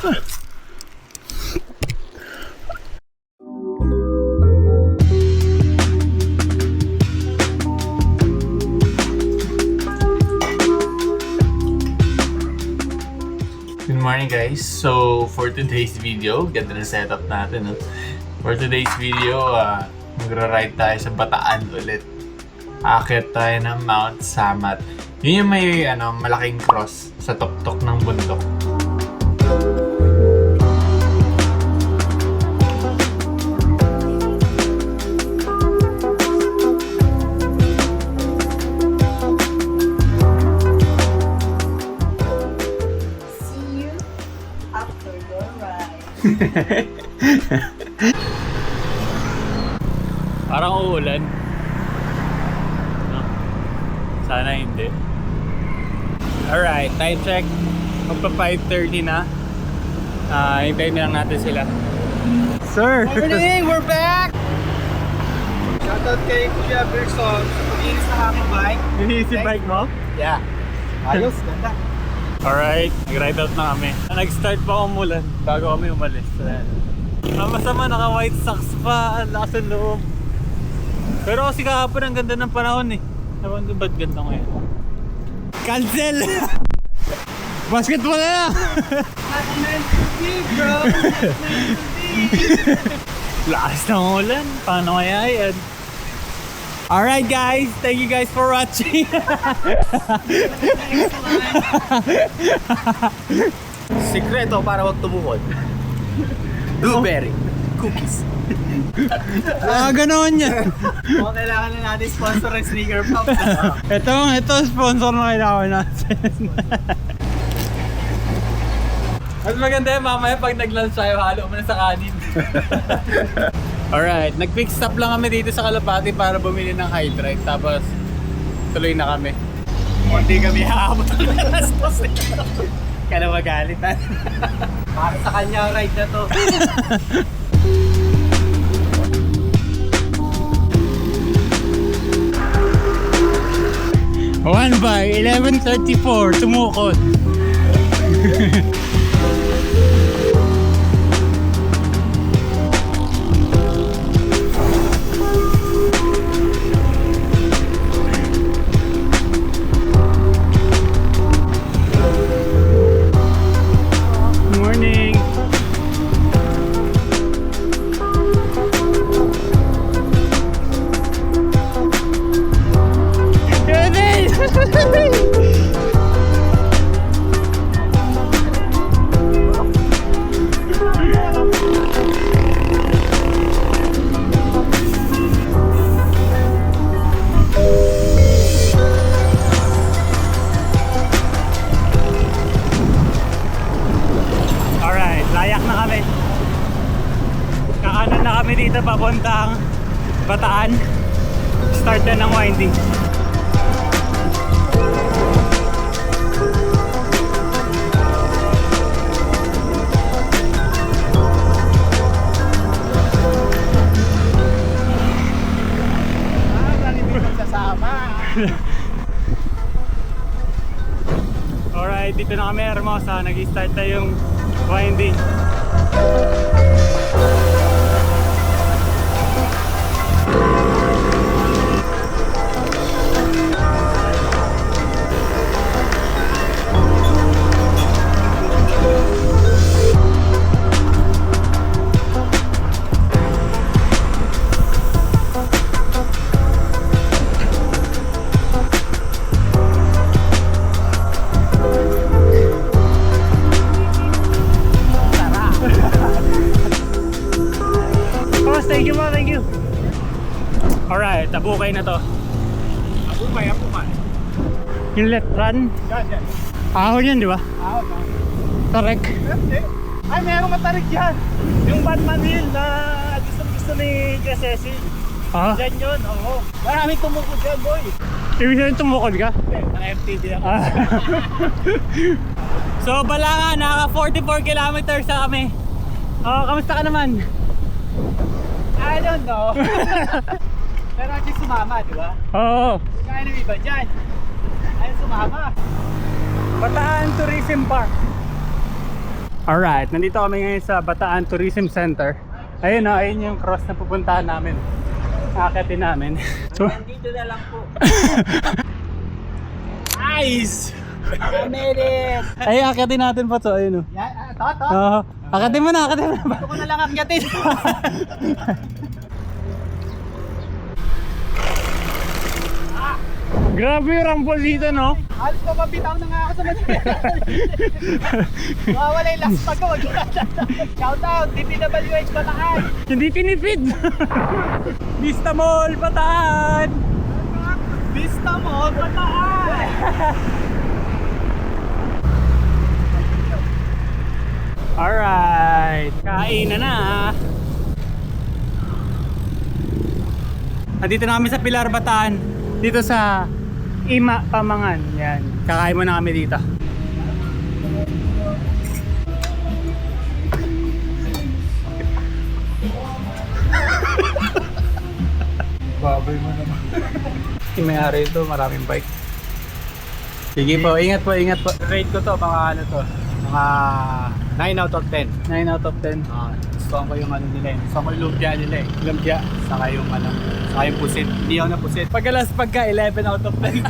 Good morning guys. So for today's video, ganda na setup natin. No? For today's video, magra-ride tayo sa Bataan ulit. Aakyat tayo ng Mount Samat. Yun yung may malaking cross sa tuktok ng bundok. Parang uulan. No? Sana hindi. Alright, time check. Magpa 5:30 na. Hintayin lang natin sila. Sir! Morning! We're back! Shoutout kay Kuya Berson sa pag-inis ng aking bike. Inisip bike mo? Yeah. Ayos, ganda. Alright, nag-ride out na kami. Nag-start pa umulan bago kami umalis. Masama, naka-white socks pa. Ang lakas ng loob. Pero kasi kahapon ang ganda ng panahon eh. Ewan ko ba't ganda ngayon? Cancel! Basketball na lang! Not meant to be, bro! Not meant to be! Lakas ng ulan. Paano kaya yan? Alright guys, thank you guys for watching. Sikreto para wag tumukod. Blueberry cookies. Ganoon yan. Kung kailangan na natin sponsor ng sneaker pop. Ito sponsor na kailangan natin. Mas maganda yan mamaya pag nag-lunch tayo, halo mo na sa kanin. Alright, nag-quick stop lang kami dito sa Kalapati para bumili ng Hydrite. Tapos tuloy na kami. Hindi kami haabot ng alas 12. Kaya na magalitan. Para sa kanya ride na to. One by 11:34, tumukod. Morning. Alright, layak na kami. Kakanan na kami dito papuntang Bataan. Start na ng winding. Alright, dito na kami Hermosa. Nag-start na yung winding. Thank you. Alright, abukay na to. Apumay. Yung left run, Yan. ahon yan, di ba? Ahon. Tarek. Ay, merong matarik yan. Yung Batman Hill na gusto ni Crescesi. Ah? Yan yun, oo. Maraming tumukod dyan, boy. Ibig sabihin tumukod ka? Naka-FTD ako. So, Balanga, naka 44 kilometers na kami. Kamusta ka naman? I don't know. Pero actually sumama, di ba? Oo. Kaya ng iba dyan. Ay, sumama. Bataan Tourism Park. Alright, nandito kami ngayon sa Bataan Tourism Center. Ayun o, ayun yung cross na pupuntahan namin. Akitin namin. So, Dito na lang po. nice! I made it! Ay, akitin natin pa to. Ayun o. Yan, to. Akitin mo na, akitin mo na. Dito ko na lang akyatin. Grabe yung rumble dito, no? Halos pa mabitaw na nga ako sa Manila. Mawawala yung last pag ko. Shout out, DPWH Bataan. Hindi tinipid! Vista Mall, Bataan! Vista mo, Bataan. Alright, kain na. Nandito na kami sa Pilar, Bataan. Dito sa Ima Pamangan. Yan, kakain muna kami dito. Baboy mo naman. Yung may-ari ito, maraming bike. Sige po, ingat po, ingat po. Rate ko to, mga ano to. Mga 9 out of 10. 9 out of 10. Gusto ko yung ano nila eh. Gusto ko yung lumpia nila eh. Lumpia. Saka yung ano, saka yung pusit. Hindi ako na pusit. Pagka 11 out of 10.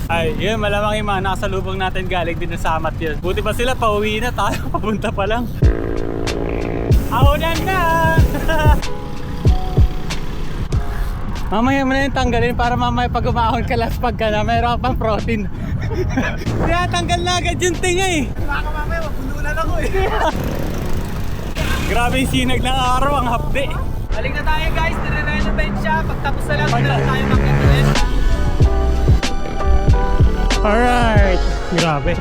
Ay, yun, malamang yung mga nakasalubong natin galing din sa Amat yun. Buti pa sila, pauwi na tayo, papunta pa lang. Aunan na! Mamaya mo na yung tanggalin para mamaya pag umahon ka last pag ka na, mayroon ka pang protein. Kaya tanggal na agad yung tinga eh. Baka mamaya, mabulunan ako eh. Grabe yung sinag ng araw, ang hapde. Balik na tayo guys, nire-renovate siya. Pagtapos na lang, na tayo makikita. Alright, grabe.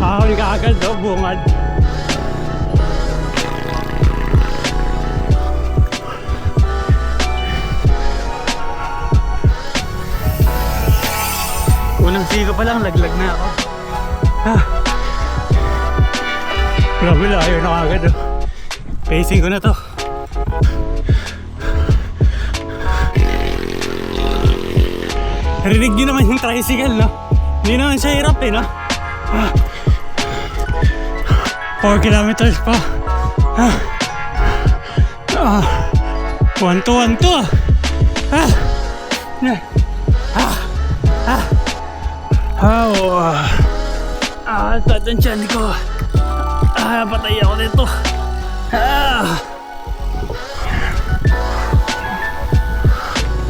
Ahon ka agad do, bungad. Unang sigo pa lang, laglag na ako. Grabe, layo na agad oh. Pacing ko na to. Narinig nyo naman yung tricycle, no? Hindi naman siya hirap eh, no? 4 kilometers pa. 1 to 1 to. Sakit ang tiyan ko. Patay ako dito.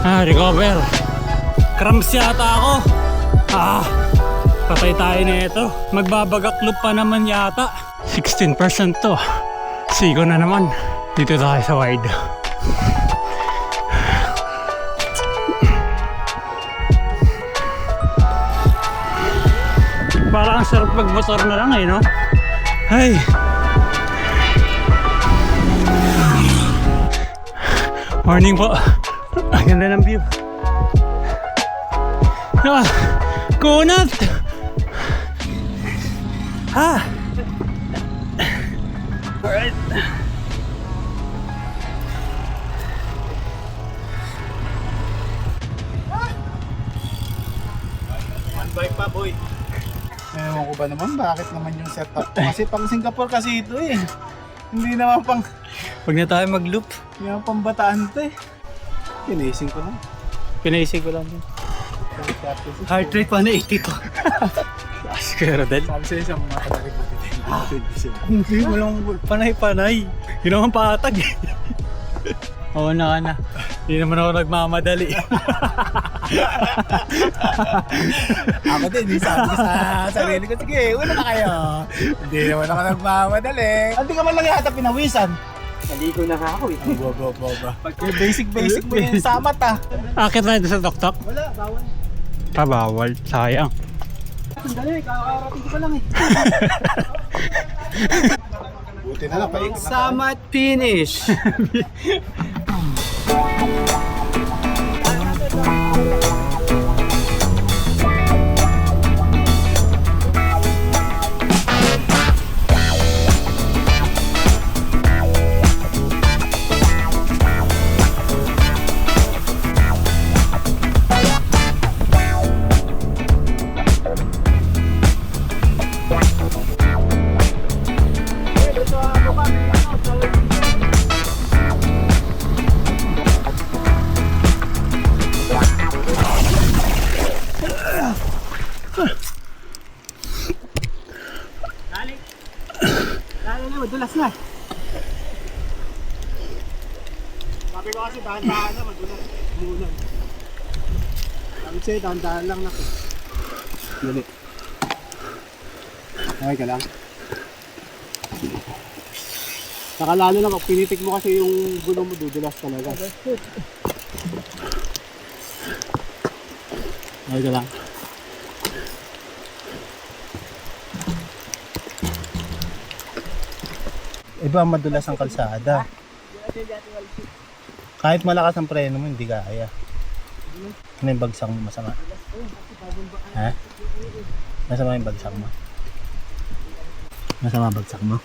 Recover. Cramps yata ako. Patay tayo na ito. Magbabagaklop pa naman yata. 16% to. Sigo na naman. Dito tayo sa wide. Parang ang sarap magmotor na lang eh, no? Ay! Morning po. Ang ganda ng view. Kunat! Alright. One bike pa boy. Ewan ko ba naman bakit naman yung setup ko. Kasi pang Singapore kasi ito eh. Hindi naman pang... Huwag na tayo mag-loop. Hindi naman pang Bataan ito eh. Pinising ko lang. Pinaisig ko lang din. Heart rate pa na 82. Last ka Rodel. Sabi sa'yo sa mga taga-rebuti din. Hindi, walang panay-panay. Yun naman patag eh. Oo na ka na. Hindi naman ako nagmamadali. Ako din, sabi ko sa sarili ko, sige, una na kayo. Hindi naman ako nagmamadali. Hindi ka man lang yata pinawisan. Naligo na nga ako eh. Boba. Basic mo yung samat ah. Akit na sa tok-tok? Wala, bawal. Bawal. Sayang. Sandali, kakarating ko pa lang eh. Buti na lang, paik. Samat finish. madulas na. Sabi ko kasi dahan-dahan na, madulas. Umulan. Sabi sa'yo, dahan-dahan lang na. Dali. Okay ka lang. Saka lalo na pag pinitik mo kasi yung gulong mo, dudulas talaga. Okay ka lang. Iba madulas ang kalsada. Kahit malakas ang preno mo, hindi kaya. Ano yung bagsak mo masama? Ha? Masama yung bagsak mo? Masama bagsak mo?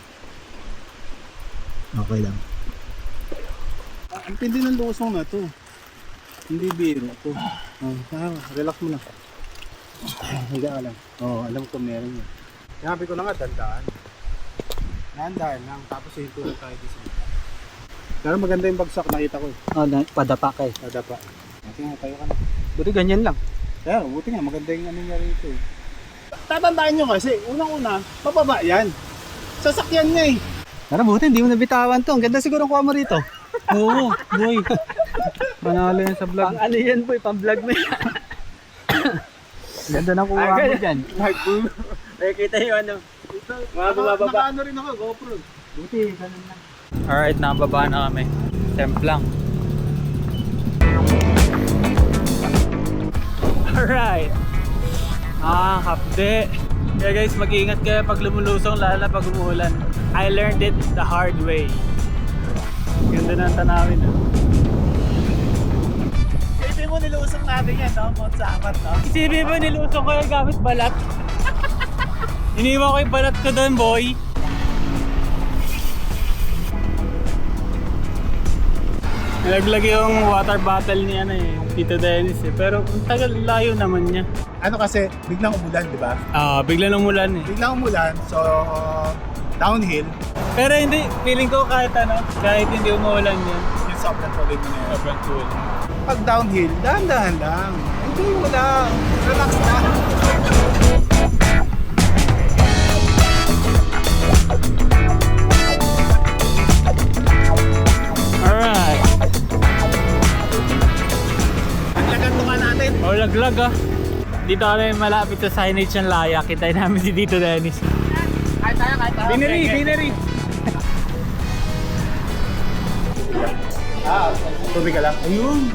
Okay lang. Ang pindi ng lusong na to. Hindi biro to. Relax mo lang. Higa ka lang. Alam ko meron yun. Sabi ko na nga, dandaan. Dandaan lang. Tapos yung tulog tayo dito. Pero maganda yung bagsak, nakita ko eh. Padapa ka eh. Nadapa. Kasi nga, tayo ka na. Buti ganyan lang. Kaya, buti nga, maganda yung ano niya rito eh. Tatandaan nyo kasi, unang-una, pababa yan. Sasakyan niya eh. Tara, buti hindi mo nabitawan to. Ang ganda siguro kuha mo rito. Oo, boy. Panalo yan sa vlog. Pang ano yan boy, pang vlog mo yan. Ganda na kuha mo dyan. Nakikita yung ano. Mga bumababa. Nakaano rin ako, GoPro. Buti, ganun lang. Alright, nakababa na kami. Temp lang. Alright. Hapde. Kaya guys, mag-iingat kayo pag lumulusong, lalo na pag umuulan. I learned it the hard way. Ganda na ang tanawin. Isipin mo nilusong natin yan, no? Mount Samat, no? Isipin mo, nilusong ko yung gamit balat. Iniwan ko yung balat ko doon, boy. Nalaglag yung water bottle ni Tito Dennis eh. Pero ang tagal, layo naman niya. Ano kasi, biglang umulan, di ba? Bigla nang umulan eh. Biglang umulan, so downhill. Pero hindi, feeling ko kahit hindi umuulan yun. Yung sobrang tuloy mo na yun. Sobrang cool. Pag downhill, dahan-dahan lang. Enjoy mo lang. Relax lang. Alright. Laglagan to nga natin. Laglag ah. Dito kami malapit sa signage ng Laya. Kitay namin si Tito Dennis. Kahit tayo. Bineri. Tubig ka lang. Ayun.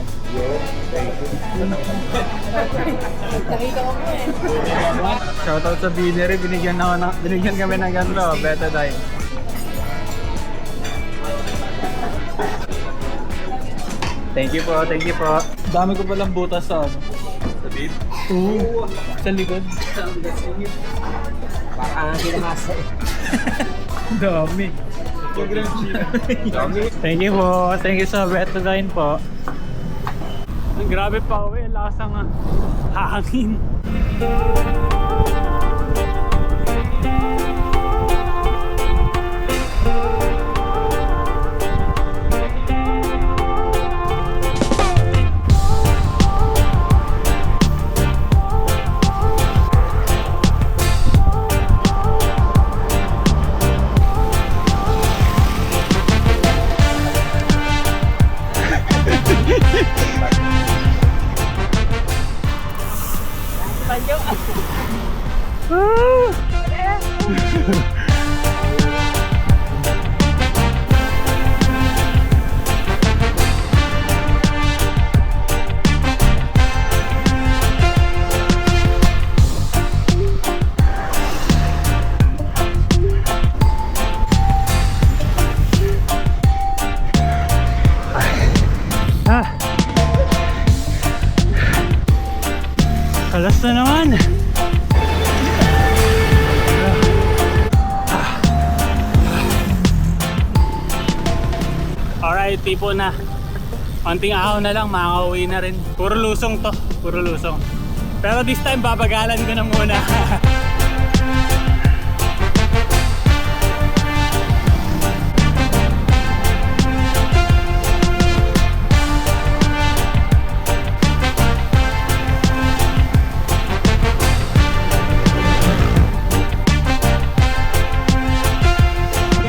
Shoutout sa Bineri. Binigyan kami ng ganito. Betadine. Thank you po. Dami ko palang butas sa sa bib? Oo. Sa likod. Baka kinamasa eh. Dami. Thank you po. Thank you sa Betadine po. Ang grabe pa uwi. Lakas ang hangin. Kalas na naman. Alright, tipo na. Konting araw na lang, makakauwi na rin. Puro lusong to, puro lusong. Pero this time, babagalan ko na muna.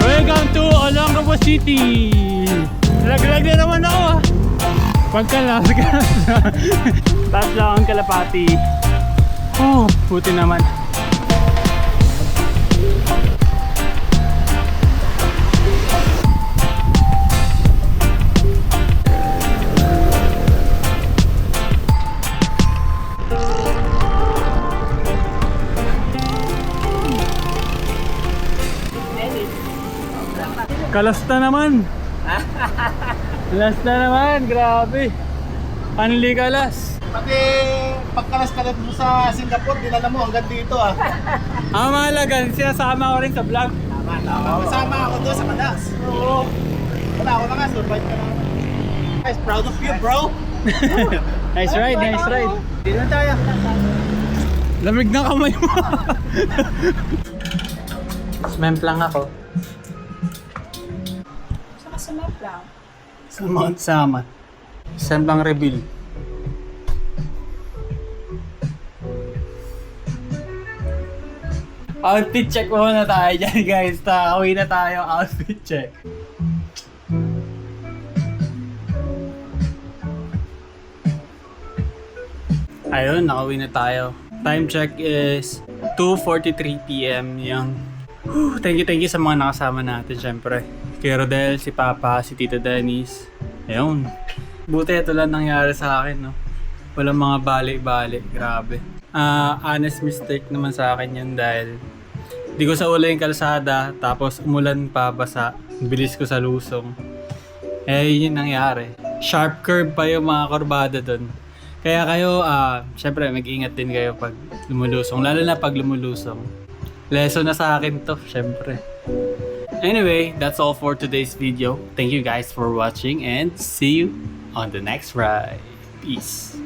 We're going Laglag na naman ako ah. Pagkalas ka. Taas lang ang kalapati. Oh, buti naman. Kalasta naman. Kalasta naman, grabe. Panli kalas. Pati pagkalas ka na sa Singapore, dinala mo hanggang dito ah. Ang mahalaga, sinasama ko rin sa vlog. Tama. Masama ako doon sa Manas. Oo. Wala ako na nga, survive ka na. Guys, proud of you bro. Nice ride, nice ride. Hindi na tayo. Lamig na kamay mo. Smemplang ako. Saka sumap lang. Sama. Semplang reveal. Outfit check muna tayo dyan guys. Uwi na tayo. Outfit check. Ayun, nakauwi na tayo. Time check is 2:43 PM yung... Thank you sa mga nakasama natin syempre. Kay Rodel, si Papa, si Tita Dennis. Ayun. Buti ito lang nangyari sa akin, no? Walang mga balik-balik. Grabe. Honest mistake naman sa akin yun dahil di ko sa ula yung kalsada, tapos umulan pa, basa. Bilis ko sa lusong. Yun yung nangyari. Sharp curve pa yung mga kurbada doon. Kaya kayo, syempre mag-ingat din kayo pag lumulusong. Lalo na pag lumulusong. Lesson na sa akin to, syempre. Anyway, that's all for today's video. Thank you guys for watching and see you on the next ride. Peace.